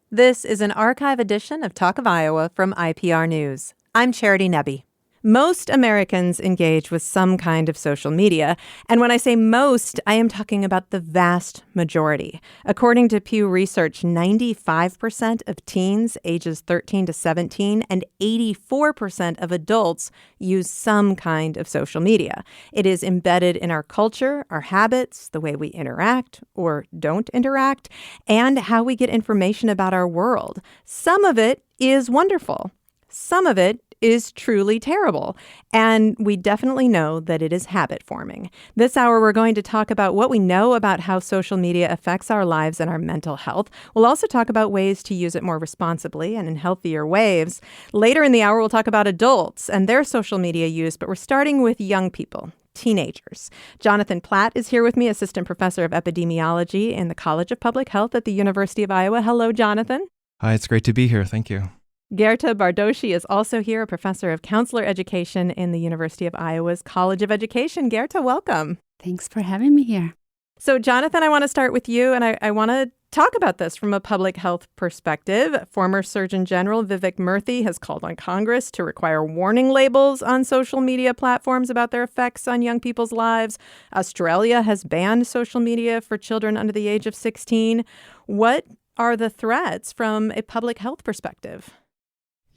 This is an archive edition of Talk of Iowa from IPR News. I'm Charity Nebbe. Most Americans engage with some kind of social media. And when I say most, I am talking about the vast majority. According to Pew Research, 95% of teens ages 13 to 17 and 84% of adults use some kind of social media. It is embedded in our culture, our habits, the way we interact or don't interact, and how we get information about our world. Some of it is wonderful. Some of it is truly terrible. And we definitely know that it is habit forming. This hour, we're going to talk about what we know about how social media affects our lives and our mental health. We'll also talk about ways to use it more responsibly and in healthier ways. Later in the hour, we'll talk about adults and their social media use, but we're starting with young people. Teenagers. Jonathan Platt is here with me, assistant professor of epidemiology in the College of Public Health at the University of Iowa. Hello, Jonathan. Hi, it's great to be here. Thank you. Gerta Bardoshi is also here, a professor of counselor education in the University of Iowa's College of Education. Gerta, welcome. Thanks for having me here. So, Jonathan, I want to start with you, and I want to talk about this from a public health perspective. Former Surgeon General Vivek Murthy has called on Congress to require warning labels on social media platforms about their effects on young people's lives. Australia has banned social media for children under the age of 16. What are the threats from a public health perspective?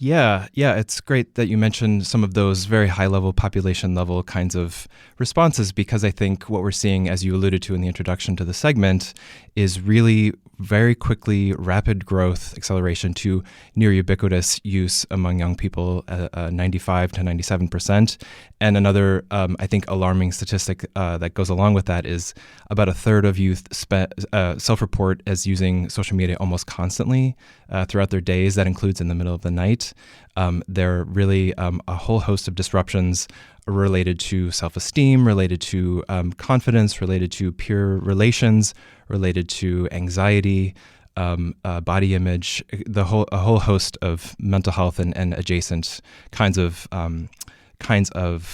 Yeah, it's great that you mentioned some of those very high-level, population-level kinds of responses, because I think what we're seeing, as you alluded to in the introduction to the segment, is really very quickly rapid growth, acceleration to near ubiquitous use among young people, 95 to 97%. And another, I think, alarming statistic that goes along with that is about a third of youth self-report as using social media almost constantly throughout their days. That includes in the middle of the night. There are really a whole host of disruptions related to self-esteem, related to confidence, related to peer relations, related to anxiety, body image, a whole host of mental health and adjacent kinds of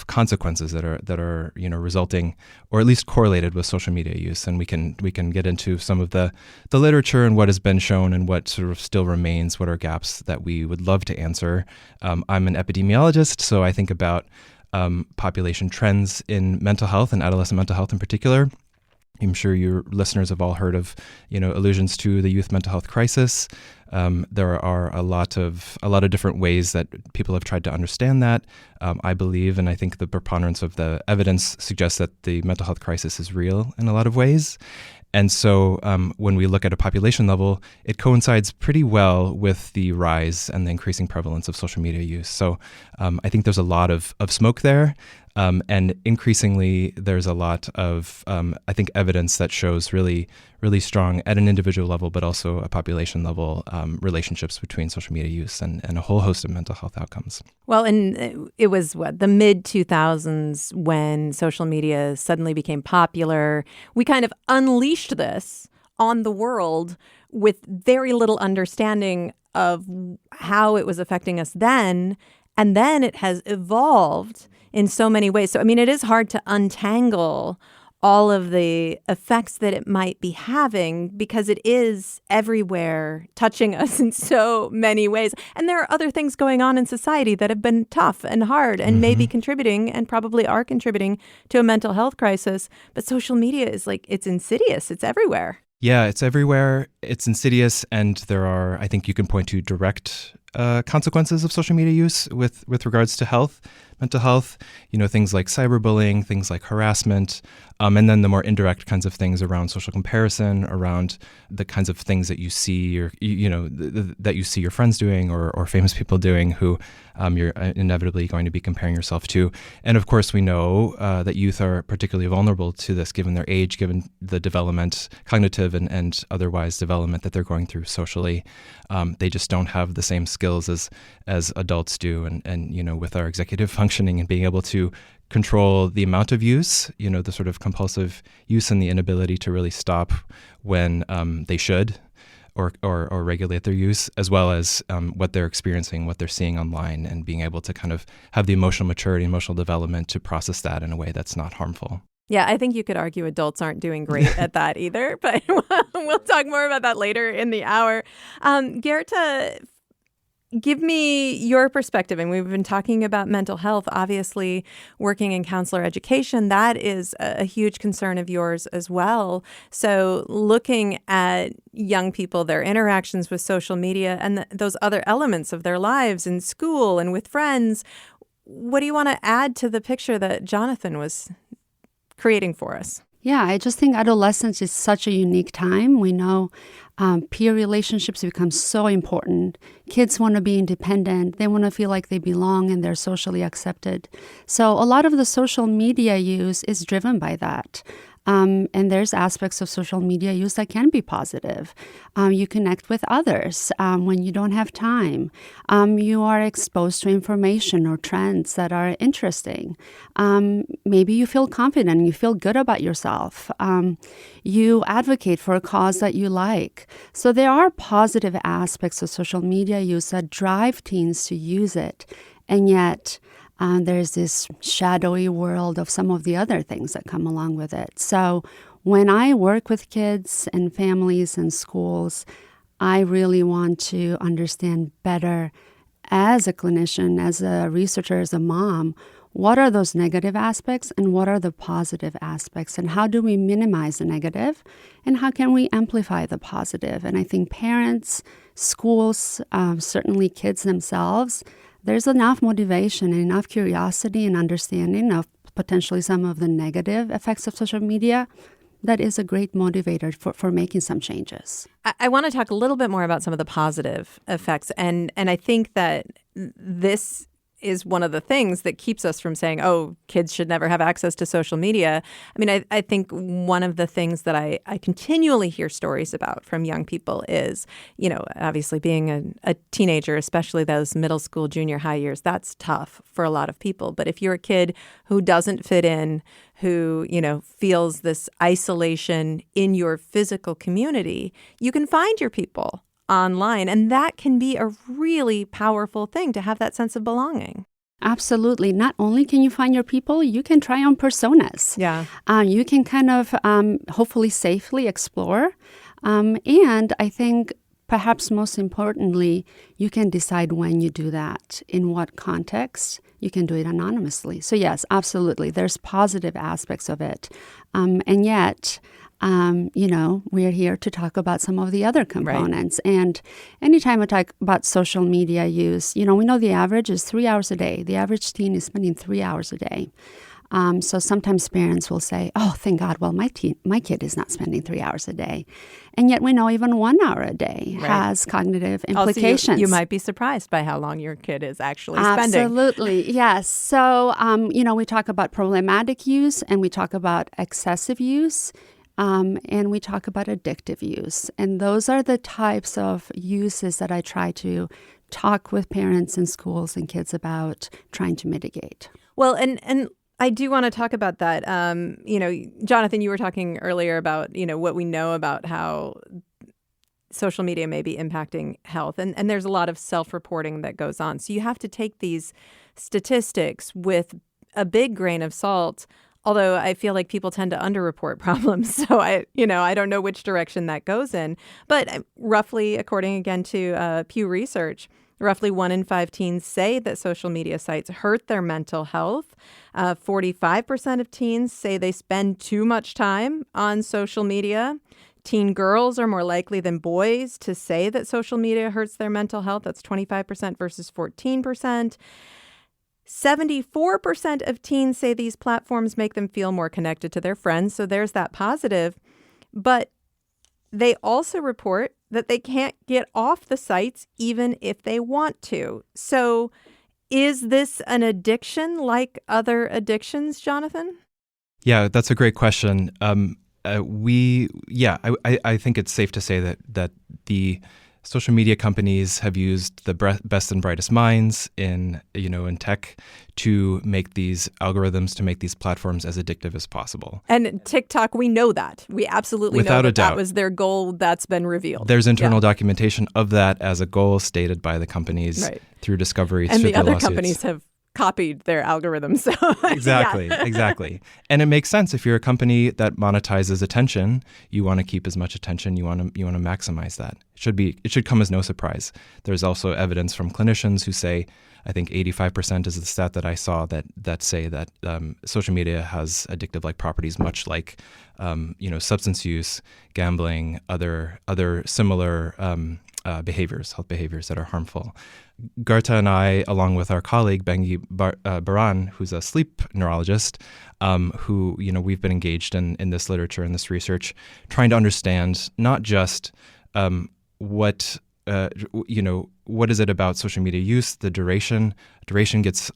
consequences that are resulting, or at least correlated with social media use. And we can get into some of the literature and what has been shown and what sort of still remains, what are gaps that we would love to answer. I'm an epidemiologist, so I think about population trends in mental health and adolescent mental health in particular. I'm sure your listeners have all heard of, allusions to the youth mental health crisis. There are a lot of different ways that people have tried to understand that. I believe, and I think the preponderance of the evidence suggests that the mental health crisis is real in a lot of ways. And so when we look at a population level, it coincides pretty well with the rise and the increasing prevalence of social media use. So I think there's a lot of smoke there. And increasingly, there's a lot of, I think, evidence that shows really, really strong at an individual level, but also a population level relationships between social media use and a whole host of mental health outcomes. Well, and it was, the mid-2000s when social media suddenly became popular. We kind of unleashed this on the world with very little understanding of how it was affecting us then. And then it has evolved in so many ways. So, it is hard to untangle all of the effects that it might be having because it is everywhere, touching us in so many ways. And there are other things going on in society that have been tough and hard and may be contributing and probably are contributing to a mental health crisis. But social media is it's insidious. It's everywhere. Yeah, it's everywhere. It's insidious. And there are, I think you can point to direct consequences of social media use with regards to health, mental health, things like cyberbullying, things like harassment, and then the more indirect kinds of things around social comparison, around the kinds of things that you see or, that you see your friends doing or famous people doing who you're inevitably going to be comparing yourself to. And of course, we know that youth are particularly vulnerable to this given their age, given the development, cognitive and otherwise development that they're going through socially. They just don't have the same skills as adults do. And with our executive functioning and being able to control the amount of use, the sort of compulsive use and the inability to really stop when they should or regulate their use, as well as what they're experiencing, what they're seeing online, and being able to kind of have the emotional maturity, emotional development to process that in a way that's not harmful. Yeah, I think you could argue adults aren't doing great at that either, but we'll talk more about that later in the hour. Gerta, give me your perspective. And we've been talking about mental health, obviously working in counselor education. That is a huge concern of yours as well. So looking at young people, their interactions with social media and those other elements of their lives in school and with friends, what do you want to add to the picture that Jonathan was creating for us? Yeah, I just think adolescence is such a unique time. We know peer relationships become so important. Kids want to be independent. They want to feel like they belong and they're socially accepted. So a lot of the social media use is driven by that. And there's aspects of social media use that can be positive. You connect with others when you don't have time. You are exposed to information or trends that are interesting. Maybe you feel confident, you feel good about yourself. You advocate for a cause that you like. So there are positive aspects of social media use that drive teens to use it. And yet, there's this shadowy world of some of the other things that come along with it. So when I work with kids and families and schools, I really want to understand better as a clinician, as a researcher, as a mom, what are those negative aspects and what are the positive aspects? And how do we minimize the negative? And how can we amplify the positive? And I think parents, schools, certainly kids themselves, there's enough motivation and enough curiosity and understanding of potentially some of the negative effects of social media that is a great motivator for making some changes. I want to talk a little bit more about some of the positive effects. And I think that this is one of the things that keeps us from saying, oh, kids should never have access to social media. I mean, I think one of the things that I continually hear stories about from young people is, you know, obviously being a teenager, especially those middle school, junior high years, that's tough for a lot of people. But if you're a kid who doesn't fit in, who, you know, feels this isolation in your physical community, you can find your people online. And that can be a really powerful thing to have that sense of belonging. Absolutely. Not only can you find your people, you can try on personas. Yeah. You can kind of hopefully safely explore. And I think perhaps most importantly, you can decide when you do that, in what context. You can do it anonymously. So yes, absolutely. There's positive aspects of it. And yet, you know, we're here to talk about some of the other components. Right. And anytime I talk about social media use, you know, we know the average is 3 hours a day. The average teen is spending 3 hours a day. So sometimes parents will say, oh, thank God, well, my kid is not spending 3 hours a day. And yet we know even 1 hour a day has cognitive implications. Also, you might be surprised by how long your kid is actually spending. Absolutely, yes. So, you know, we talk about problematic use and we talk about excessive use. And we talk about addictive use. And those are the types of uses that I try to talk with parents and schools and kids about trying to mitigate. Well, and I do want to talk about that. You know, Jonathan, you were talking earlier about, you know, what we know about how social media may be impacting health. And there's a lot of self-reporting that goes on. So you have to take these statistics with a big grain of salt. Although I feel like people tend to underreport problems. So I don't know which direction that goes in. But roughly, according again to Pew Research, roughly 1 in 5 teens say that social media sites hurt their mental health. 45% of teens say they spend too much time on social media. Teen girls are more likely than boys to say that social media hurts their mental health. That's 25% versus 14%. 74% of teens say these platforms make them feel more connected to their friends. So there's that positive. But they also report that they can't get off the sites even if they want to. So is this an addiction like other addictions, Jonathan? Yeah, that's a great question. I think it's safe to say that the social media companies have used the best and brightest minds in tech to make these algorithms, to make these platforms as addictive as possible. And TikTok, we know that. We absolutely Without know a doubt. that was their goal. That's been revealed. There's internal documentation of that as a goal stated by the companies through discovery. And the other lawsuits. companies have copied their algorithm. So Exactly, yeah. exactly. And it makes sense if you're a company that monetizes attention, you want to keep as much attention, you want to maximize that. It should come as no surprise. There's also evidence from clinicians who say, I think 85% is the stat that I saw that say that social media has addictive-like properties, much like substance use, gambling, other similar health behaviors that are harmful. Gerta and I, along with our colleague Bengi Baran, who's a sleep neurologist, who we've been engaged in this literature and this research, trying to understand not just what is it about social media use? The duration gets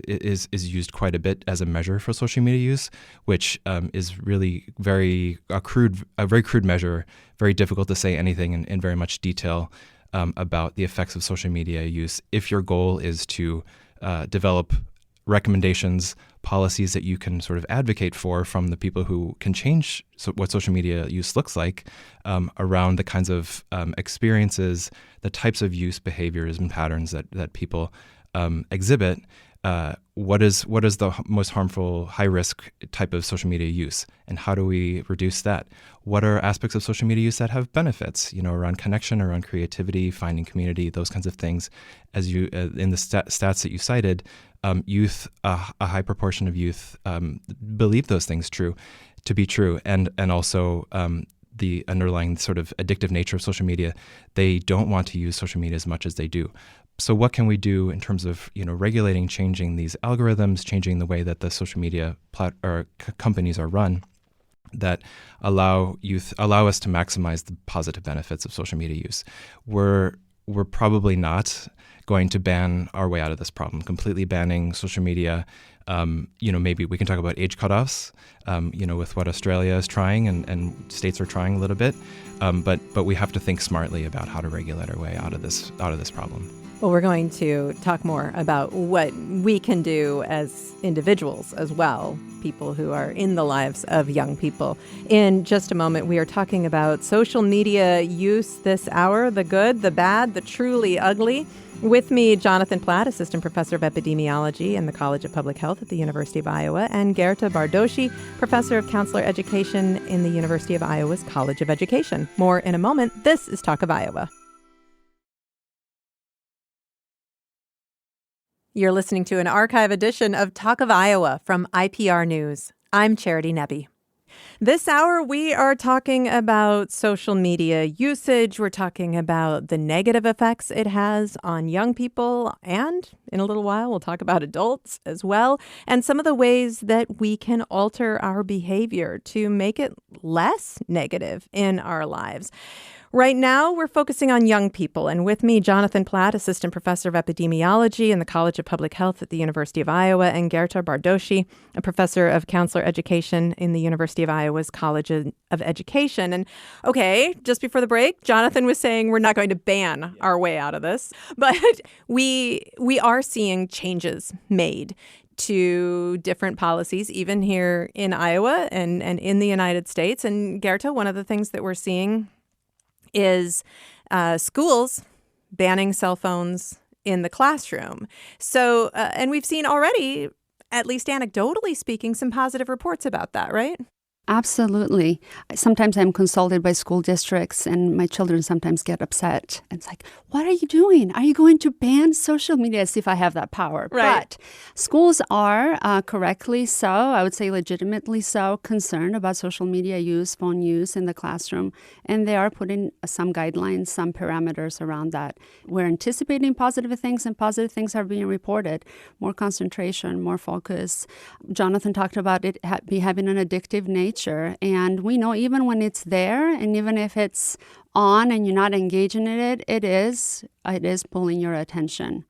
is used quite a bit as a measure for social media use, which is really a very crude measure, very difficult to say anything in very much detail about the effects of social media use. If your goal is to develop recommendations, policies that you can sort of advocate for from the people who can change what social media use looks like around the kinds of experiences, the types of use behaviors and patterns that people exhibit. What is the most harmful, high-risk type of social media use, and how do we reduce that? What are aspects of social media use that have benefits, around connection, around creativity, finding community, those kinds of things? As you in the stats that you cited, youth, a high proportion of youth believe those things to be true, and also the underlying sort of addictive nature of social media. They don't want to use social media as much as they do. So what can we do in terms of regulating, changing these algorithms, changing the way that the social media companies are run, that allow us to maximize the positive benefits of social media use? We're probably not going to ban our way out of this problem, completely banning social media. Maybe we can talk about age cutoffs, with what Australia is trying and states are trying a little bit, but we have to think smartly about how to regulate our way out of this problem. Well, we're going to talk more about what we can do as individuals as well, people who are in the lives of young people. In just a moment, we are talking about social media use this hour, the good, the bad, the truly ugly. With me, Jonathan Platt, Assistant Professor of Epidemiology in the College of Public Health at the University of Iowa, and Gerta Bardoshi, Professor of Counselor Education in the University of Iowa's College of Education. More in a moment. This is Talk of Iowa. You're listening to an archive edition of Talk of Iowa from IPR News. I'm Charity Nebbe. This hour, we are talking about social media usage. We're talking about the negative effects it has on young people. And in a little while, we'll talk about adults as well, and some of the ways that we can alter our behavior to make it less negative in our lives. Right now, we're focusing on young people, and with me, Jonathan Platt, Assistant Professor of Epidemiology in the College of Public Health at the University of Iowa, and Gerta Bardoshi, a Professor of Counselor Education in the University of Iowa's College of Education. And okay, just before the break, Jonathan was saying we're not going to ban our way out of this, but we are seeing changes made to different policies, even here in Iowa and in the United States. And Gerta, one of the things that we're seeing is schools banning cell phones in the classroom. So, and we've seen already, at least anecdotally speaking, some positive reports about that, right? Absolutely. Sometimes I'm consulted by school districts and my children sometimes get upset. It's like, what are you doing? Are you going to ban social media? As if I have that power. Right. But schools are correctly so, I would say legitimately so, concerned about social media use, phone use in the classroom. And they are putting some guidelines, some parameters around that. We're anticipating positive things, and positive things are being reported. More concentration, more focus. Jonathan talked about it having an addictive nature. And we know even when it's there, and even if it's on and you're not engaging in it, it is pulling your attention.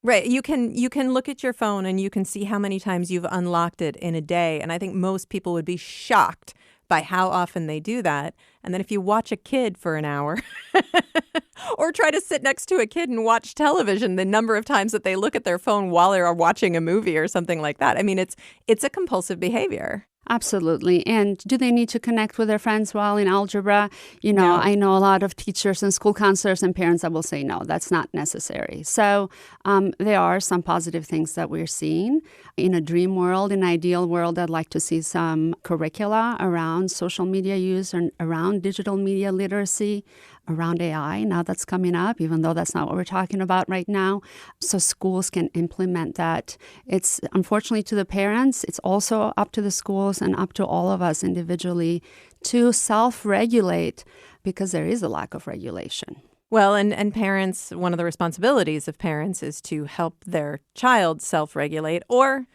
Right. You can look at your phone and you can see how many times you've unlocked it in a day. And I think most people would be shocked by how often they do that. And then if you watch a kid for an hour or try to sit next to a kid and watch television, the number of times that they look at their phone while they're watching a movie or something like that. I mean, it's a compulsive behavior. Absolutely. And do they need to connect with their friends while in algebra? No. I know a lot of teachers and school counselors and parents that will say, no, that's not necessary. So there are some positive things that we're seeing. In a dream world, in an ideal world, I'd like to see some curricula around social media use and around digital media literacy, around AI. Now that's coming up, even though that's not what we're talking about right now. So schools can implement that. It's unfortunately to the parents, it's also up to the schools and up to all of us individually to self-regulate because there is a lack of regulation. Well, and parents, one of the responsibilities of parents is to help their child self-regulate or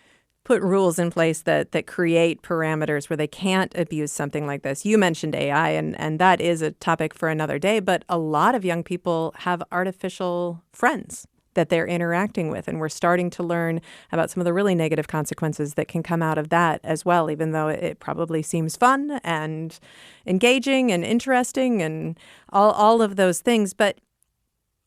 put rules in place that create parameters where they can't abuse something like this. You mentioned AI, and that is a topic for another day, but a lot of young people have artificial friends that they're interacting with, and we're starting to learn about some of the really negative consequences that can come out of that as well, even though it probably seems fun and engaging and interesting and all of those things. But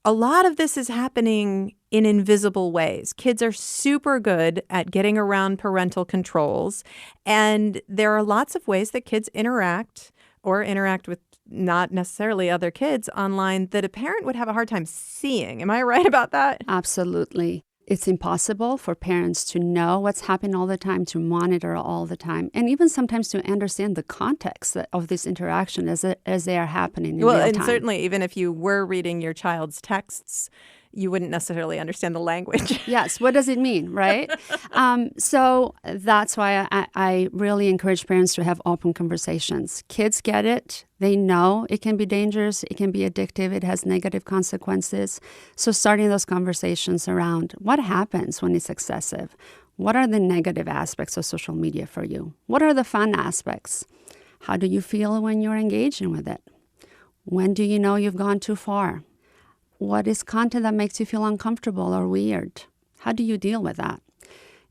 a lot of this is happening in invisible ways. Kids are super good at getting around parental controls, and there are lots of ways that kids interact with not necessarily other kids online that a parent would have a hard time seeing. Am I right about that? Absolutely. It's impossible for parents to know what's happening all the time, to monitor all the time, and even sometimes to understand the context of this interaction as they are happening in real time. And certainly even if you were reading your child's texts, you wouldn't necessarily understand the language. Yes. What does it mean, right? So that's why I really encourage parents to have open conversations. Kids get it. They know it can be dangerous. It can be addictive. It has negative consequences. So starting those conversations around what happens when it's excessive? What are the negative aspects of social media for you? What are the fun aspects? How do you feel when you're engaging with it? When do you know you've gone too far? What is content that makes you feel uncomfortable or weird? How do you deal with that?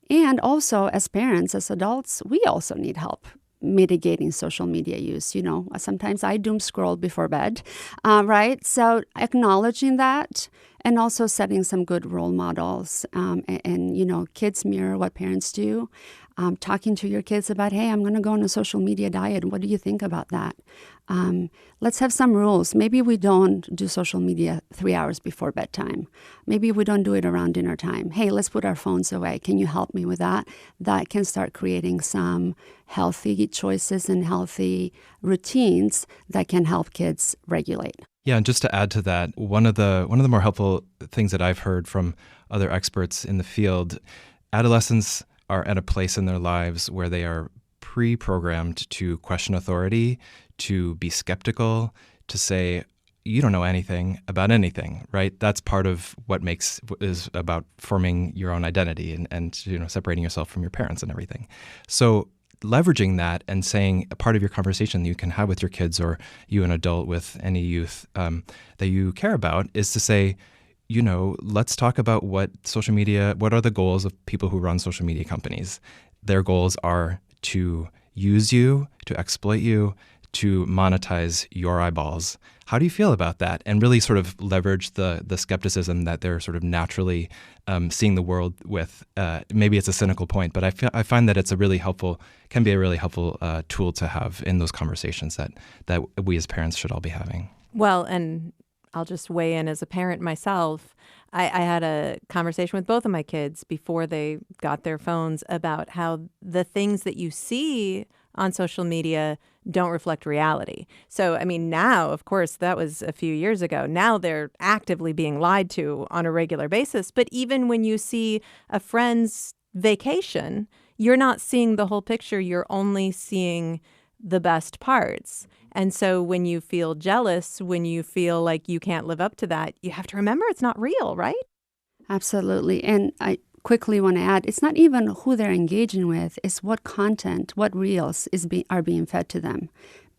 And also, as parents, as adults, we also need help mitigating social media use. Sometimes I doom scroll before bed, right? So acknowledging that and also setting some good role models. And kids mirror what parents do. Talking to your kids about, hey, I'm going to go on a social media diet. What do you think about that? Let's have some rules. Maybe we don't do social media 3 hours before bedtime. Maybe we don't do it around dinner time. Hey, let's put our phones away. Can you help me with that? That can start creating some healthy choices and healthy routines that can help kids regulate. Yeah, and just to add to that, one of the more helpful things that I've heard from other experts in the field, adolescents are at a place in their lives where they are pre-programmed to question authority, to be skeptical, to say, you don't know anything about anything, right? That's part of what is about forming your own identity and separating yourself from your parents and everything. So leveraging that and saying a part of your conversation that you can have with your kids or you, an adult, with any youth that you care about, is to say, let's talk about what are the goals of people who run social media companies. Their goals are to use you, to exploit you, to monetize your eyeballs. How do you feel about that? And really sort of leverage the skepticism that they're sort of naturally seeing the world with. Maybe it's a cynical point, but I find that can be a really helpful tool to have in those conversations that we as parents should all be having. Well, and I'll just weigh in as a parent myself. I had a conversation with both of my kids before they got their phones about how the things that you see on social media don't reflect reality. So, now, of course, that was a few years ago. Now they're actively being lied to on a regular basis. But even when you see a friend's vacation, you're not seeing the whole picture. You're only seeing the best parts. And so when you feel jealous, when you feel like you can't live up to that, you have to remember it's not real, right? Absolutely. And I quickly want to add, it's not even who they're engaging with, it's what content, what reels are being fed to them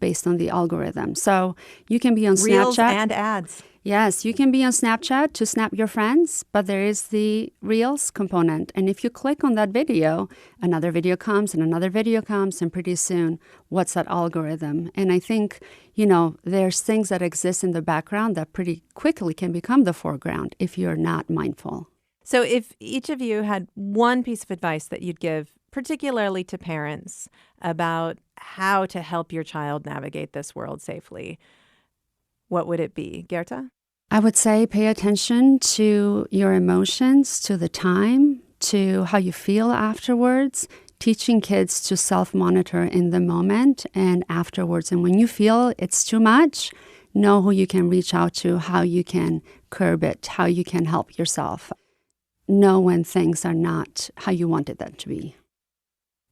based on the algorithm. So you can be on Reels Snapchat. and ads. Yes, you can be on Snapchat to snap your friends, but there is the Reels component. And if you click on that video, another video comes and another video comes, and pretty soon, what's that algorithm? And I think, there's things that exist in the background that pretty quickly can become the foreground if you're not mindful. So if each of you had one piece of advice that you'd give particularly to parents, about how to help your child navigate this world safely, what would it be? Gerta? I would say pay attention to your emotions, to the time, to how you feel afterwards, teaching kids to self-monitor in the moment and afterwards. And when you feel it's too much, know who you can reach out to, how you can curb it, how you can help yourself. Know when things are not how you wanted them to be.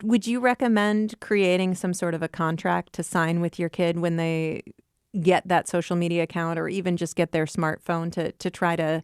Would you recommend creating some sort of a contract to sign with your kid when they get that social media account, or even just get their smartphone to try to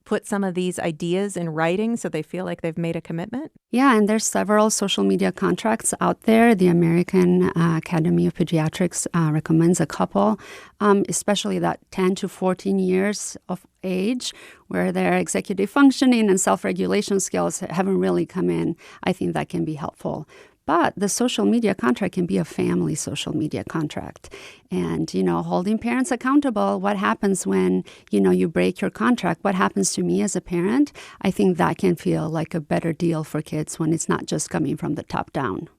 put some of these ideas in writing so they feel like they've made a commitment? Yeah, and there's several social media contracts out there. The American Academy of Pediatrics recommends a couple, especially that 10 to 14 years of age, where their executive functioning and self-regulation skills haven't really come in. I think that can be helpful. But the social media contract can be a family social media contract. And, holding parents accountable, what happens when, you break your contract? What happens to me as a parent? I think that can feel like a better deal for kids when it's not just coming from the top down.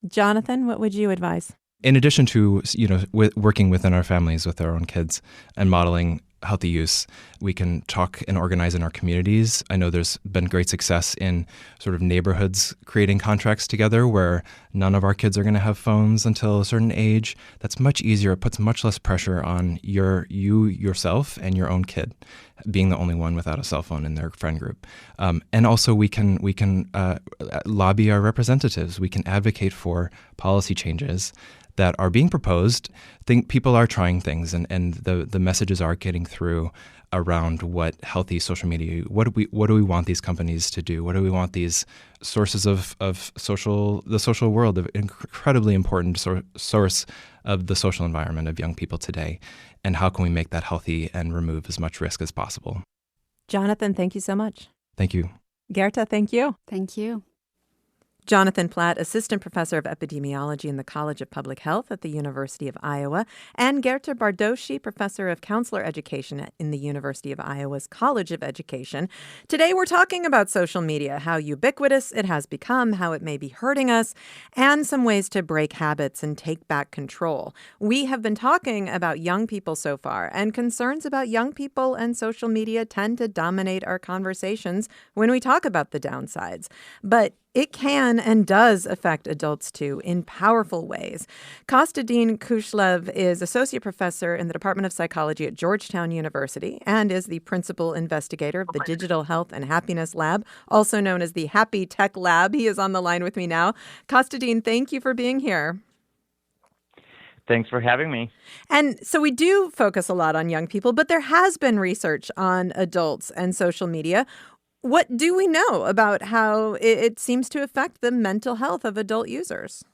Jonathan, what would you advise? In addition to, working within our families with our own kids and modeling healthy use, we can talk and organize in our communities. I know there's been great success in sort of neighborhoods creating contracts together where none of our kids are going to have phones until a certain age. That's much easier. It puts much less pressure on yourself and your own kid being the only one without a cell phone in their friend group. And also we can lobby our representatives. We can advocate for policy changes that are being proposed. Think people are trying things, and the messages are getting through around what healthy social media. What do we want these companies to do? What do we want these sources of the social world, of incredibly important source of the social environment of young people today, and how can we make that healthy and remove as much risk as possible? Jonathan, thank you so much. Thank you. Gerta, thank you. Thank you. Jonathan Platt, Assistant Professor of Epidemiology in the College of Public Health at the University of Iowa, and Gerta Bardoshi, Professor of Counselor Education in the University of Iowa's College of Education. Today we're talking about social media, how ubiquitous it has become, how it may be hurting us, and some ways to break habits and take back control. We have been talking about young people so far, and concerns about young people and social media tend to dominate our conversations when we talk about the downsides. But it can and does affect adults, too, in powerful ways. Kostadin Kushlev is associate professor in the Department of Psychology at Georgetown University and is the principal investigator of the Digital Health and Happiness Lab, also known as the Happy Tech Lab. He is on the line with me now. Kostadin, thank you for being here. Thanks for having me. And so we do focus a lot on young people, but there has been research on adults and social media. What do we know about how it seems to affect the mental health of adult users?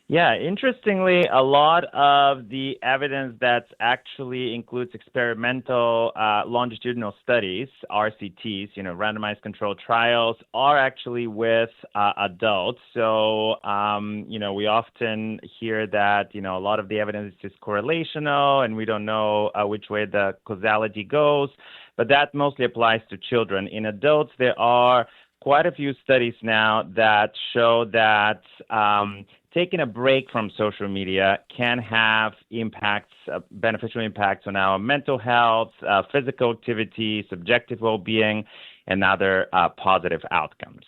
Yeah, interestingly, a lot of the evidence that actually includes experimental longitudinal studies, RCTs, randomized controlled trials, are actually with adults. So, we often hear that, a lot of the evidence is correlational and we don't know which way the causality goes. But that mostly applies to children. In adults, there are quite a few studies now that show that taking a break from social media can have beneficial impacts on our mental health, physical activity, subjective well-being, and other positive outcomes.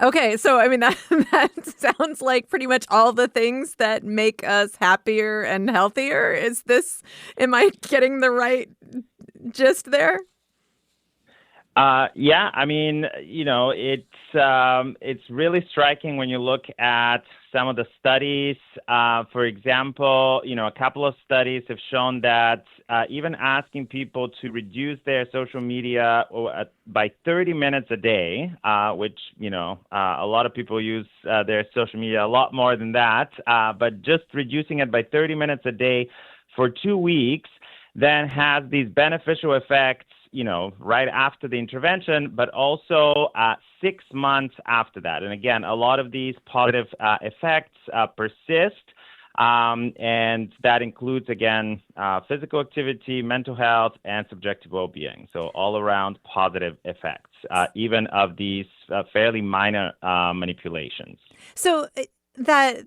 Okay, so that sounds like pretty much all the things that make us happier and healthier. Am I getting the right gist there? Yeah, it's really striking when you look at some of the studies. For example, a couple of studies have shown that even asking people to reduce their social media by 30 minutes a day, which, a lot of people use their social media a lot more than that, but just reducing it by 30 minutes a day for 2 weeks then has these beneficial effects right after the intervention, but also 6 months after that. And again, a lot of these positive effects persist And that includes, again, physical activity, mental health, and subjective well-being. So all around positive effects, even of these fairly minor manipulations. So that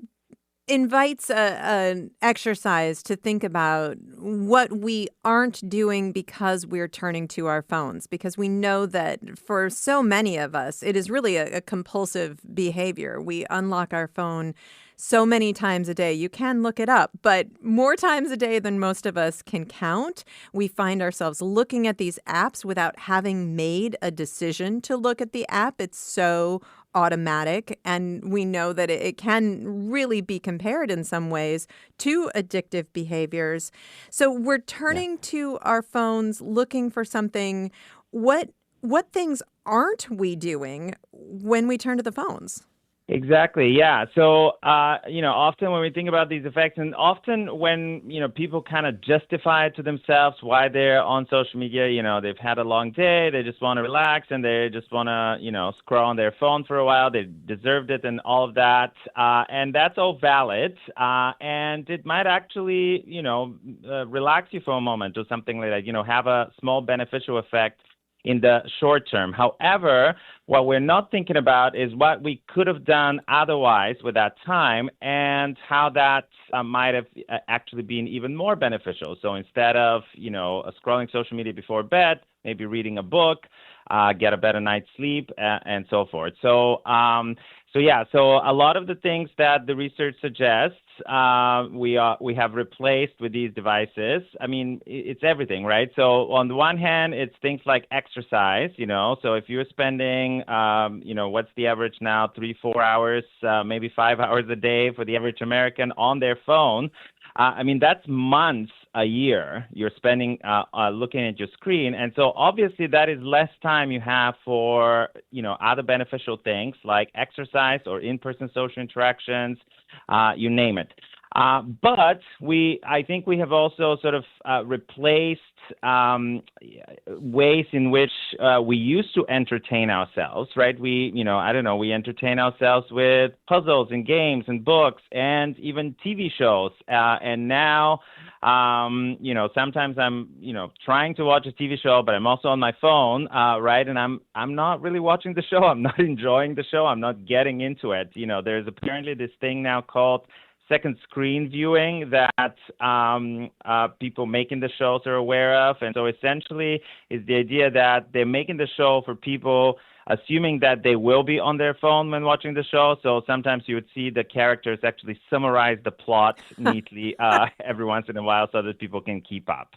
invites an exercise to think about what we aren't doing because we're turning to our phones, because we know that for so many of us, it is really a compulsive behavior. We unlock our phone so many times a day. You can look it up, but more times a day than most of us can count. We find ourselves looking at these apps without having made a decision to look at the app. It's so automatic, and we know that it can really be compared in some ways to addictive behaviors. So we're turning to our phones looking for something. What things aren't we doing when we turn to the phones? Exactly. Yeah. So, often when we think about these effects, and often when, people kind of justify it to themselves why they're on social media, they've had a long day, they just want to relax, and they just want to, scroll on their phone for a while. They deserved it and all of that. And that's all valid. And it might actually, relax you for a moment or something like that, have a small beneficial effect in the short term. However, what we're not thinking about is what we could have done otherwise with that time and how that might have actually been even more beneficial. So instead of, scrolling social media before bed, maybe reading a book, get a better night's sleep, and so forth. So a lot of the things that the research suggests we have replaced with these devices. I mean, it's everything, right? So on the one hand, it's things like exercise, So if you're spending, what's the average now, 3-4 hours, maybe 5 hours a day for the average American on their phone, that's months a year you're spending looking at your screen. And so obviously that is less time you have for, other beneficial things like exercise or in-person social interactions, you name it. But I think we have also sort of replaced ways in which we used to entertain ourselves, right? We entertain ourselves with puzzles and games and books and even TV shows. And now, sometimes I'm, trying to watch a TV show, but I'm also on my phone, right? And I'm not really watching the show. I'm not enjoying the show. I'm not getting into it. There's apparently this thing now called second screen viewing that people making the shows are aware of. And so essentially is the idea that they're making the show for people assuming that they will be on their phone when watching the show. So sometimes you would see the characters actually summarize the plot neatly every once in a while so that people can keep up.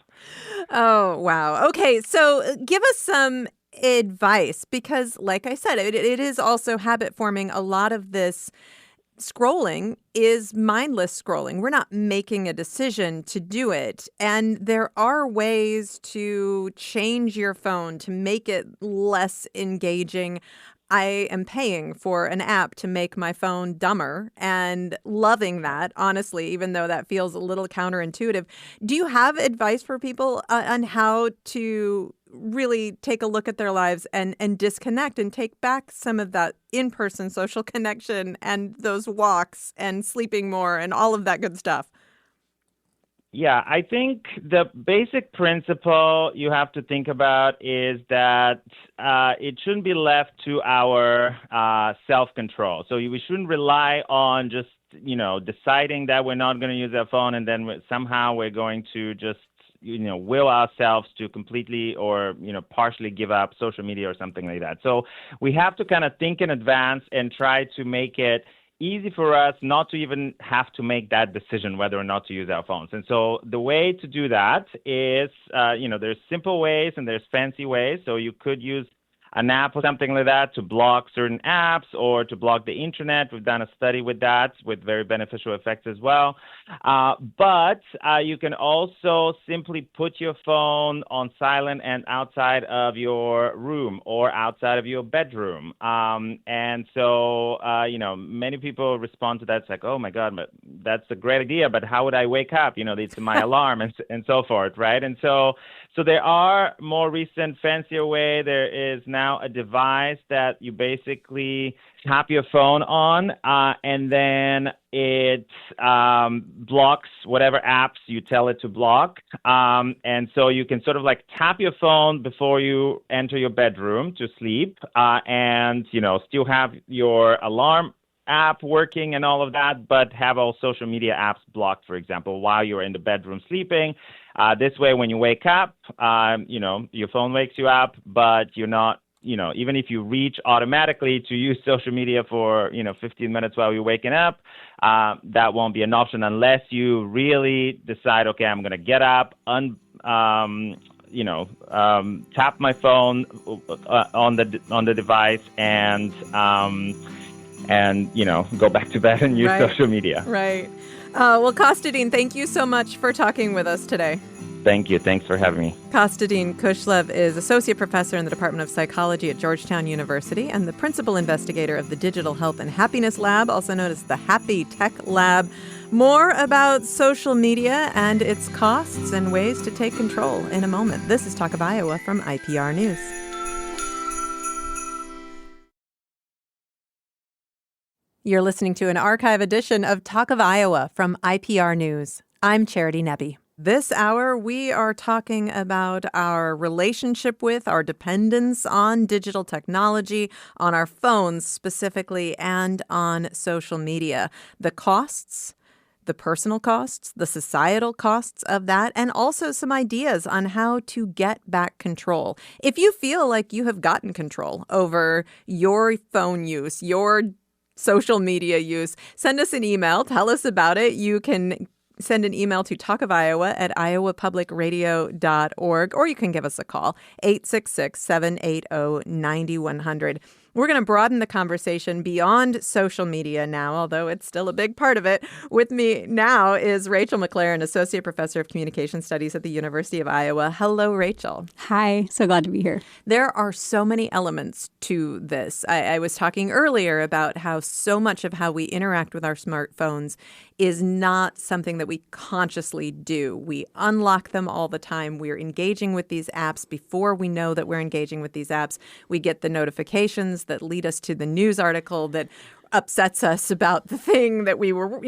Oh, wow. Okay, so give us some advice because, like I said, it is also habit forming. A lot of this scrolling is mindless scrolling. We're not making a decision to do it. And there are ways to change your phone to make it less engaging. I am paying for an app to make my phone dumber and loving that, honestly, even though that feels a little counterintuitive. Do you have advice for people on how to really take a look at their lives and disconnect and take back some of that in-person social connection and those walks and sleeping more and all of that good stuff? Yeah, I think the basic principle you have to think about is that it shouldn't be left to our self-control. So we shouldn't rely on just, deciding that we're not going to use our phone and then somehow we're going to just will ourselves to completely or, partially give up social media or something like that. So we have to kind of think in advance and try to make it easy for us not to even have to make that decision whether or not to use our phones. And so the way to do that is, there's simple ways and there's fancy ways. So you could use an app or something like that to block certain apps or to block the internet. We've done a study with that with very beneficial effects as well. But you can also simply put your phone on silent and outside of your room or outside of your bedroom. And so, many people respond to that. It's like, oh my God, but that's a great idea, but how would I wake up? It's my alarm and so forth, right? And so So there are more recent, fancier way. There is now a device that you basically tap your phone on, and then it blocks whatever apps you tell it to block. And so you can sort of like tap your phone before you enter your bedroom to sleep, and still have your alarm app working and all of that, but have all social media apps blocked, for example, while you're in the bedroom sleeping. This way, when you wake up, your phone wakes you up, but you're not, even if you reach automatically to use social media for, 15 minutes while you're waking up, that won't be an option unless you really decide, okay, I'm going to get up, tap my phone on the device and go back to bed and use social media. Right. Well, Kostadin, thank you so much for talking with us today. Thank you. Thanks for having me. Kostadin Kushlev is Associate Professor in the Department of Psychology at Georgetown University and the Principal Investigator of the Digital Health and Happiness Lab, also known as the Happy Tech Lab. More about social media and its costs and ways to take control in a moment. This is Talk of Iowa from IPR News. You're listening to an archive edition of Talk of Iowa from IPR News. I'm Charity Nebbe. This hour, we are talking about our relationship with, our dependence on digital technology, on our phones specifically, and on social media. The costs, the personal costs, the societal costs of that, and also some ideas on how to get back control. If you feel like you have gotten control over your phone use, your social media use, send us an email. Tell us about it. You can send an email to talkofiowa@iowapublicradio.org, or you can give us a call, 866-780-9100. We're going to broaden the conversation beyond social media now, although it's still a big part of it. With me now is Rachel McLaren, Associate Professor of Communication Studies at the University of Iowa. Hello, Rachel. Hi, so glad to be here. There are so many elements to this. I was talking earlier about how so much of how we interact with our smartphones is not something that we consciously do. We unlock them all the time. We're engaging with these apps before we know that we're engaging with these apps. We get the notifications that lead us to the news article that upsets us about the thing that we were,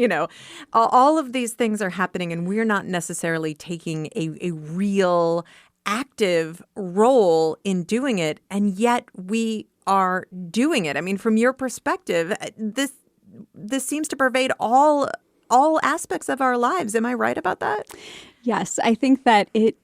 all of these things are happening, and we're not necessarily taking a real active role in doing it, and yet we are doing it. I mean, from your perspective, this seems to pervade all aspects of our lives. Am I right about that? Yes, I think that it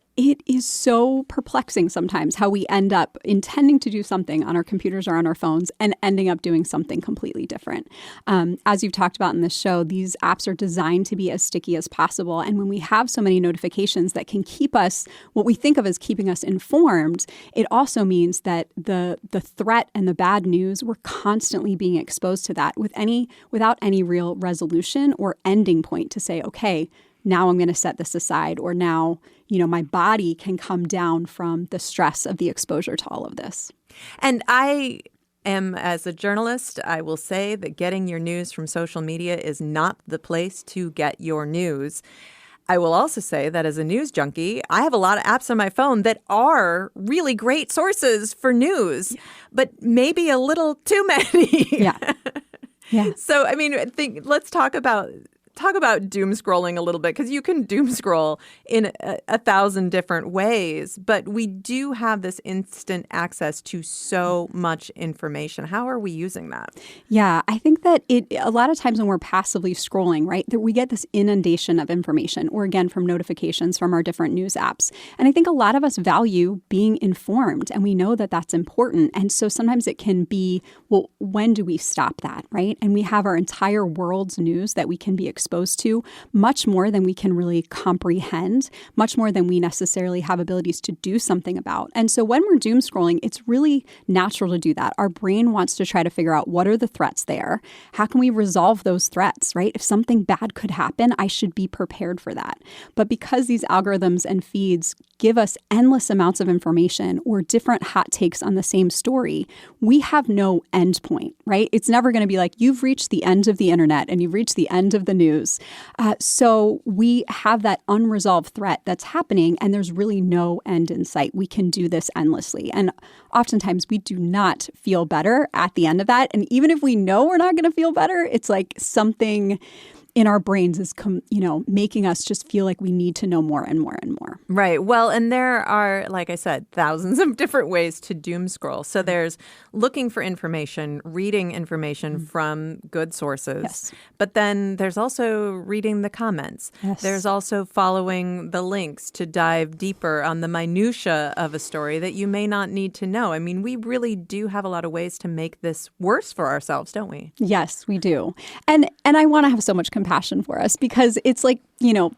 is so perplexing sometimes how we end up intending to do something on our computers or on our phones and ending up doing something completely different. As you've talked about in this show, these apps are designed to be as sticky as possible. And when we have so many notifications that can keep us, what we think of as keeping us informed, it also means that the threat and the bad news, we're constantly being exposed to that without any real resolution or ending point to say, okay, now I'm going to set this aside, or now, my body can come down from the stress of the exposure to all of this. And I am, as a journalist, I will say that getting your news from social media is not the place to get your news. I will also say that as a news junkie, I have a lot of apps on my phone that are really great sources for news, but maybe a little too many. Yeah. So, I mean, let's talk about doom scrolling a little bit, because you can doom scroll in a thousand different ways, but we do have this instant access to so much information. How are we using that? Yeah, I think that a lot of times when we're passively scrolling, right, that we get this inundation of information, or again, from notifications from our different news apps. And I think a lot of us value being informed, and we know that that's important. And so sometimes it can be, well, when do we stop that, right? And we have our entire world's news that we can be exposed to, much more than we can really comprehend, much more than we necessarily have abilities to do something about. And so when we're doom scrolling, it's really natural to do that. Our brain wants to try to figure out, what are the threats there? How can we resolve those threats, right? If something bad could happen, I should be prepared for that. But because these algorithms and feeds give us endless amounts of information or different hot takes on the same story, we have no end point, right? It's never going to be like, you've reached the end of the internet and you've reached the end of the news, news. So we have that unresolved threat that's happening, and there's really no end in sight. We can do this endlessly. And oftentimes we do not feel better at the end of that. And even if we know we're not going to feel better, it's like something in our brains is, making us just feel like we need to know more and more and more. Right. Well, and there are, like I said, thousands of different ways to doom scroll. So there's looking for information, reading information from good sources. Yes. But then there's also reading the comments. Yes. There's also following the links to dive deeper on the minutia of a story that you may not need to know. I mean, we really do have a lot of ways to make this worse for ourselves, don't we? Yes, we do. And I want to have so much compassion for us, because it's like,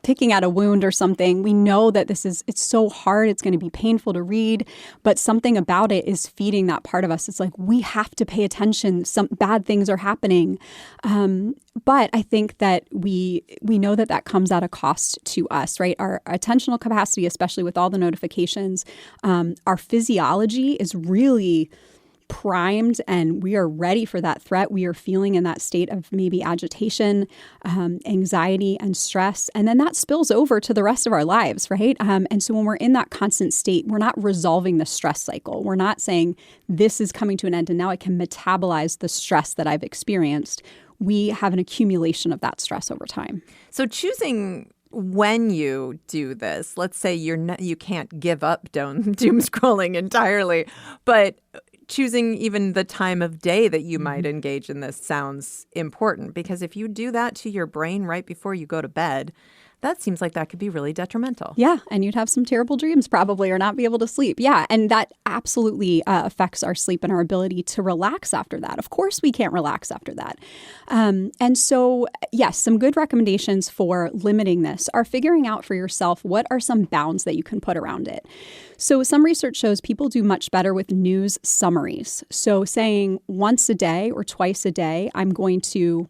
picking at a wound or something. We know that it's so hard. It's going to be painful to read, but something about it is feeding that part of us. It's like, we have to pay attention. Some bad things are happening. But I think that we know that comes at a cost to us, right? Our attentional capacity, especially with all the notifications, our physiology is really primed, and we are ready for that threat. We are feeling in that state of maybe agitation, anxiety, and stress. And then that spills over to the rest of our lives, right? And so when we're in that constant state, we're not resolving the stress cycle. We're not saying this is coming to an end and now I can metabolize the stress that I've experienced. We have an accumulation of that stress over time. So choosing when you do this, let's say you can't give up doom scrolling entirely, but choosing even the time of day that you might engage in this sounds important, because if you do that to your brain right before you go to bed, that seems like that could be really detrimental. Yeah, and you'd have some terrible dreams probably, or not be able to sleep. Yeah, and that absolutely affects our sleep and our ability to relax after that. Of course, we can't relax after that. And so, yes, some good recommendations for limiting this are figuring out for yourself what are some bounds that you can put around it. So some research shows people do much better with news summaries. So saying once a day or twice a day, I'm going to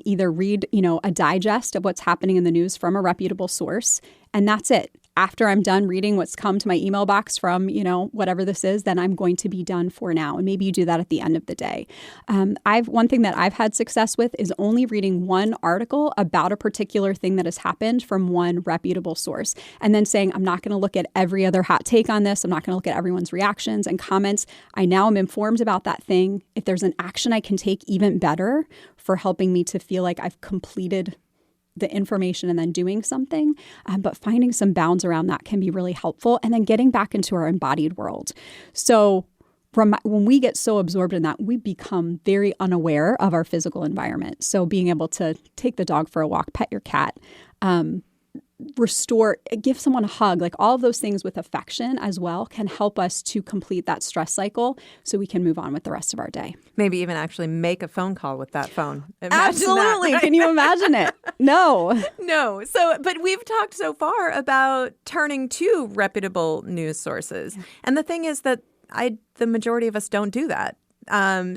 either read, a digest of what's happening in the news from a reputable source, and that's it. After I'm done reading what's come to my email box from, whatever this is, then I'm going to be done for now. And maybe you do that at the end of the day. One thing that I've had success with is only reading one article about a particular thing that has happened from one reputable source, and then saying, I'm not going to look at every other hot take on this. I'm not going to look at everyone's reactions and comments. I now am informed about that thing. If there's an action I can take, even better for helping me to feel like I've completed the information and then doing something. But finding some bounds around that can be really helpful. And then getting back into our embodied world. So when we get so absorbed in that, we become very unaware of our physical environment. So being able to take the dog for a walk, pet your cat, restore, give someone a hug, like all of those things with affection as well can help us to complete that stress cycle so we can move on with the rest of our day. Maybe even actually make a phone call with that phone. Imagine Absolutely. that. Can you imagine it? No. No. But we've talked so far about turning to reputable news sources. Yeah. And the thing is that the majority of us don't do that.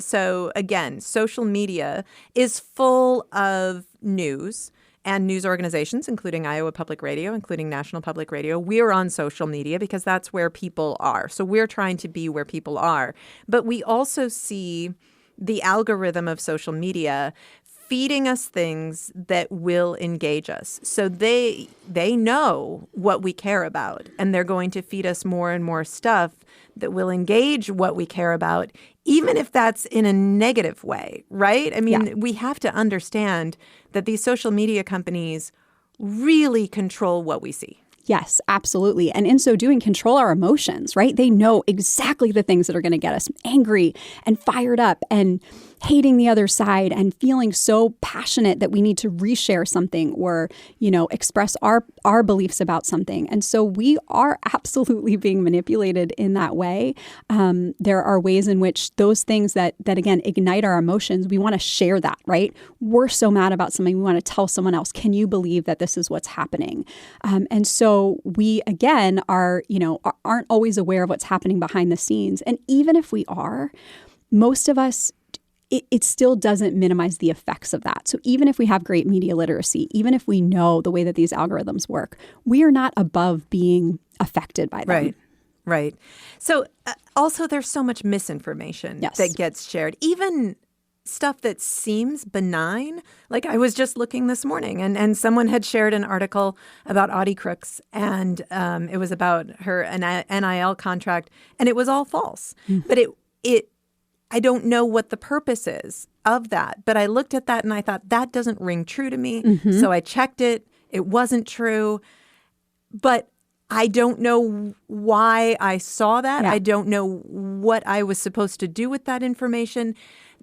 So again, social media is full of news and news organizations, including Iowa Public Radio, including National Public Radio. We're on social media because that's where people are. So we're trying to be where people are. But we also see the algorithm of social media feeding us things that will engage us. So they know what we care about, and they're going to feed us more and more stuff that will engage what we care about, even if that's in a negative way, right? I mean, we have to understand that these social media companies really control what we see. Yes, absolutely. And in so doing, control our emotions, right? They know exactly the things that are going to get us angry and fired up and hating the other side and feeling so passionate that we need to reshare something or, express our beliefs about something. And so we are absolutely being manipulated in that way. There are ways in which those things that again, ignite our emotions, we want to share that, right? We're so mad about something. We want to tell someone else, can you believe that this is what's happening? And so we, again, aren't always aware of what's happening behind the scenes. And even if we are, most of us, it still doesn't minimize the effects of that. So even if we have great media literacy, even if we know the way that these algorithms work, we are not above being affected by them. Right. So also there's so much misinformation that gets shared. Even stuff that seems benign. Like I was just looking this morning and someone had shared an article about Audie Crooks and it was about her NIL contract and it was all false. But I don't know what the purpose is of that. But I looked at that and I thought that doesn't ring true to me. So I checked it. It wasn't true. But I don't know why I saw that. I don't know what I was supposed to do with that information.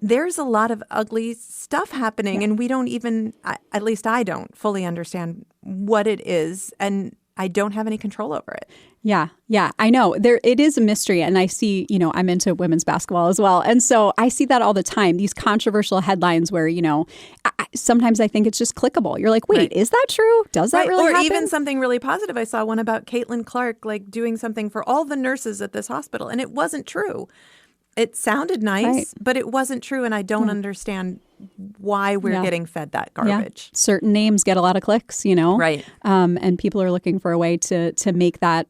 There's a lot of ugly stuff happening, and we don't even, at least I don't, fully understand what it is, and I don't have any control over it. Yeah, I know. It is a mystery, and I see, I'm into women's basketball as well, and so I see that all the time, these controversial headlines where, sometimes I think it's just clickable. You're like, wait, is that true? Does that really happen? Or even something really positive. I saw one about Caitlin Clark, like doing something for all the nurses at this hospital, and it wasn't true. It sounded nice, but it wasn't true, and I don't understand why we're getting fed that garbage. Yeah. Certain names get a lot of clicks, Right. And people are looking for a way to make that.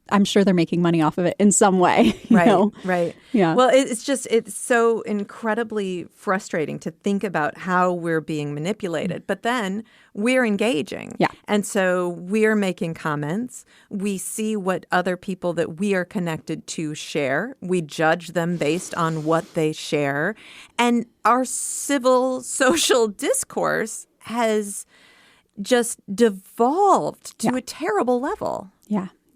I'm sure they're making money off of it in some way. Right. Yeah. Well, it's so incredibly frustrating to think about how we're being manipulated. But then we're engaging. Yeah. And so we're making comments. We see what other people that we are connected to share. We judge them based on what they share. And our civil social discourse has just devolved to a terrible level.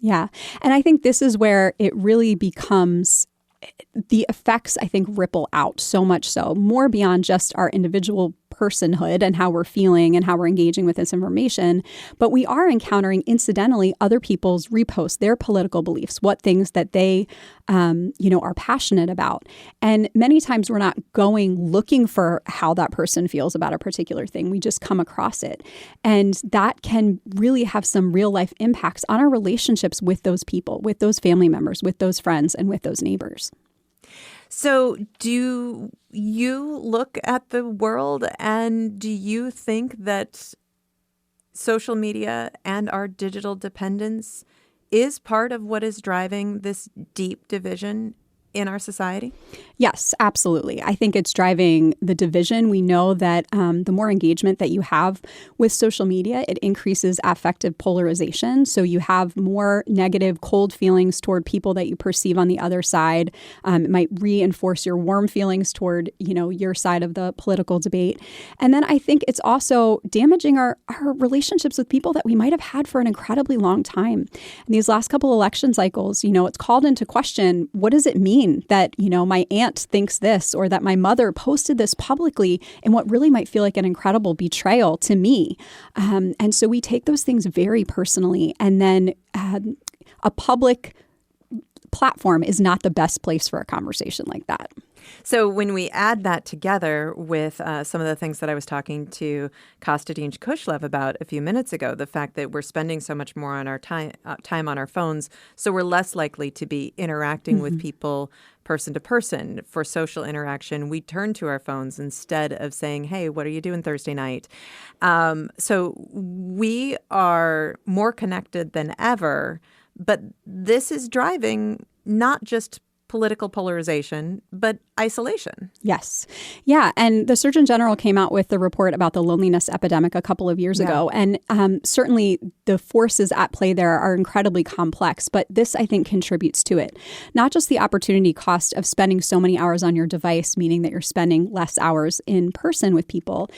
Yeah. And I think this is where it really becomes, the effects, I think, ripple out so much so, more beyond just our individual personhood and how we're feeling and how we're engaging with this information. But we are encountering, incidentally, other people's reposts, their political beliefs, what things that they, are passionate about. And many times we're not going looking for how that person feels about a particular thing. We just come across it. And that can really have some real life impacts on our relationships with those people, with those family members, with those friends, and with those neighbors. So do you look at the world and do you think that social media and our digital dependence is part of what is driving this deep division in our society? Yes, absolutely. I think it's driving the division. We know that the more engagement that you have with social media, it increases affective polarization. So you have more negative, cold feelings toward people that you perceive on the other side. It might reinforce your warm feelings toward, your side of the political debate. And then I think it's also damaging our relationships with people that we might have had for an incredibly long time. In these last couple election cycles, it's called into question, what does it mean that, my aunt thinks this, or that my mother posted this publicly in what really might feel like an incredible betrayal to me. And so we take those things very personally. And then a public platform is not the best place for a conversation like that. So when we add that together with some of the things that I was talking to Kostadin Kushlev about a few minutes ago, the fact that we're spending so much more on our time on our phones, so we're less likely to be interacting with people person to person. For social interaction, we turn to our phones instead of saying, hey, what are you doing Thursday night? So we are more connected than ever, but this is driving not just political polarization, but isolation. Yes. Yeah. And the Surgeon General came out with the report about the loneliness epidemic a couple of years ago. And certainly the forces at play there are incredibly complex, but this, I think, contributes to it. Not just the opportunity cost of spending so many hours on your device, meaning that you're spending less hours in person with people,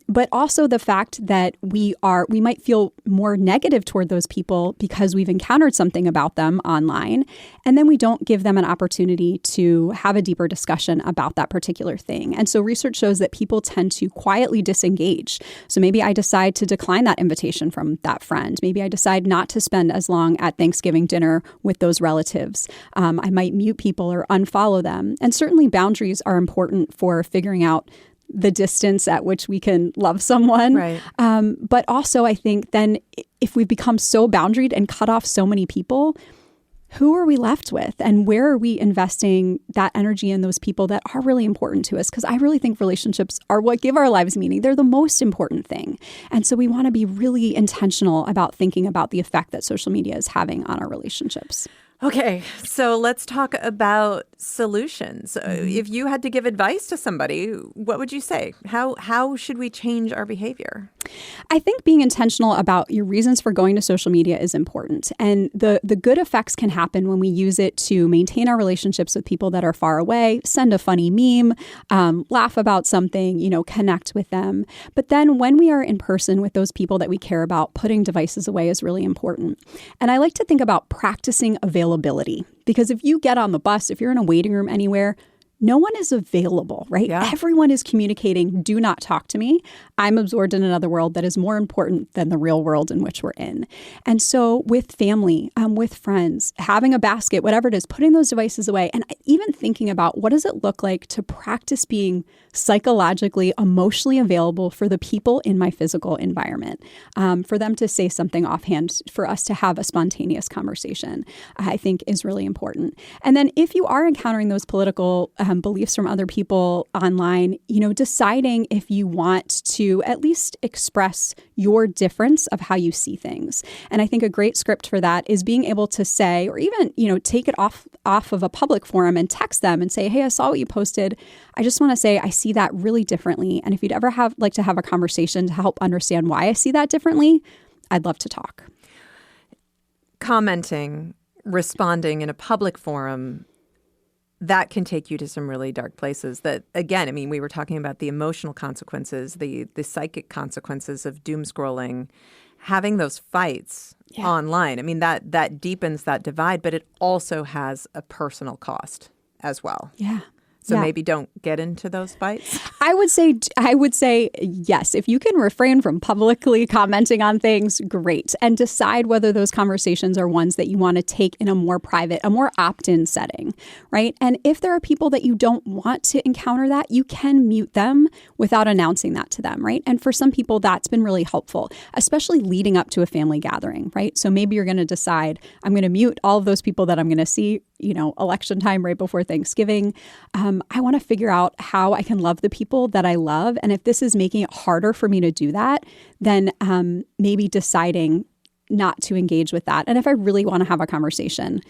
but also the fact that we might feel more negative toward those people because we've encountered something about them online, and then we don't give them an opportunity to have a deeper discussion about that particular thing. And so research shows that people tend to quietly disengage. So maybe I decide to decline that invitation from that friend. Maybe I decide not to spend as long at Thanksgiving dinner with those relatives. I might mute people or unfollow them. And certainly boundaries are important for figuring out the distance at which we can love someone. Right. But also, I think then if we become so boundaried and cut off so many people, who are we left with, and where are we investing that energy in those people that are really important to us? Because I really think relationships are what give our lives meaning. They're the most important thing. And so we want to be really intentional about thinking about the effect that social media is having on our relationships. Okay, so let's talk about solutions. If you had to give advice to somebody, what would you say? How should we change our behavior? I think being intentional about your reasons for going to social media is important. And the good effects can happen when we use it to maintain our relationships with people that are far away, send a funny meme, laugh about something, connect with them. But then when we are in person with those people that we care about, putting devices away is really important. And I like to think about practicing availability, because if you get on the bus, if you're in a waiting room anywhere, no one is available, right? Yeah. Everyone is communicating, do not talk to me. I'm absorbed in another world that is more important than the real world in which we're in. And so with family, with friends, having a basket, whatever it is, putting those devices away, and even thinking about what does it look like to practice being psychologically, emotionally available for the people in my physical environment, for them to say something offhand, for us to have a spontaneous conversation, I think is really important. And then if you are encountering those political beliefs from other people online, deciding if you want to at least express your difference of how you see things. And I think a great script for that is being able to say, or even, take it off of a public forum and text them and say, hey, I saw what you posted. I just want to say I see that really differently. And if you'd ever like to have a conversation to help understand why I see that differently, I'd love to talk. Commenting, responding in a public forum, that can take you to some really dark places that, again, we were talking about the emotional consequences, the psychic consequences of doom scrolling, having those fights online. That deepens that divide, but it also has a personal cost as well. Yeah. So maybe don't get into those fights. I would say yes. If you can refrain from publicly commenting on things, great. And decide whether those conversations are ones that you want to take in a more private, a more opt-in setting, right? And if there are people that you don't want to encounter that, you can mute them without announcing that to them, right? And for some people, that's been really helpful, especially leading up to a family gathering, right? So maybe you're going to decide, I'm going to mute all of those people that I'm going to see, election time right before Thanksgiving. I want to figure out how I can love the people that I love. And if this is making it harder for me to do that, then maybe deciding not to engage with that. And if I really want to have a conversation,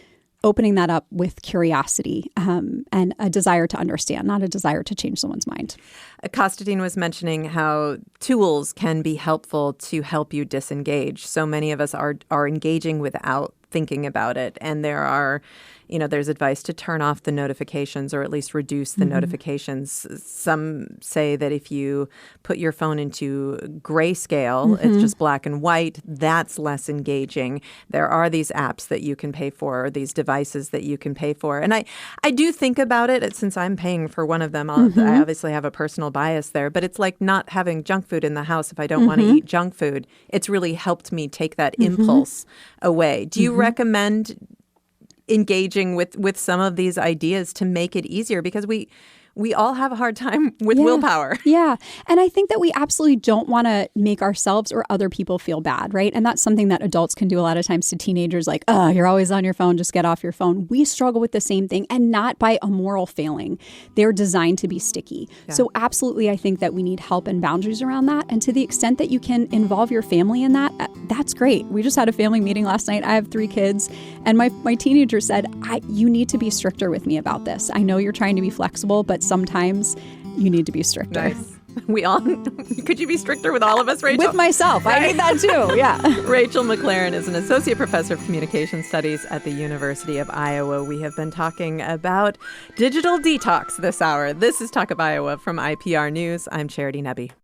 opening that up with curiosity and a desire to understand, not a desire to change someone's mind. Kostadin was mentioning how tools can be helpful to help you disengage. So many of us are engaging without thinking about it. And there's advice to turn off the notifications or at least reduce the notifications. Some say that if you put your phone into grayscale, it's just black and white, that's less engaging. There are these apps that you can pay for, or these devices that you can pay for. And I do think about it, since I'm paying for one of them, I obviously have a personal bias there, but it's like not having junk food in the house if I don't want to eat junk food. It's really helped me take that impulse away. Do you recommend engaging with some of these ideas to make it easier? Because we all have a hard time with willpower. Yeah. And I think that we absolutely don't want to make ourselves or other people feel bad, right? And that's something that adults can do a lot of times to teenagers, like, oh, you're always on your phone, just get off your phone. We struggle with the same thing, and not by a moral failing. They're designed to be sticky. Yeah. So absolutely, I think that we need help and boundaries around that. And to the extent that you can involve your family in that, that's great. We just had a family meeting last night. I have 3 kids, and my teenager said, you need to be stricter with me about this. I know you're trying to be flexible, but sometimes you need to be stricter. Nice. We all could you be stricter with all of us, Rachel? With myself. Right? I need that too. Yeah. Rachel McLaren is an associate professor of communication studies at the University of Iowa. We have been talking about digital detox this hour. This is Talk of Iowa from IPR News. I'm Charity Nebbe.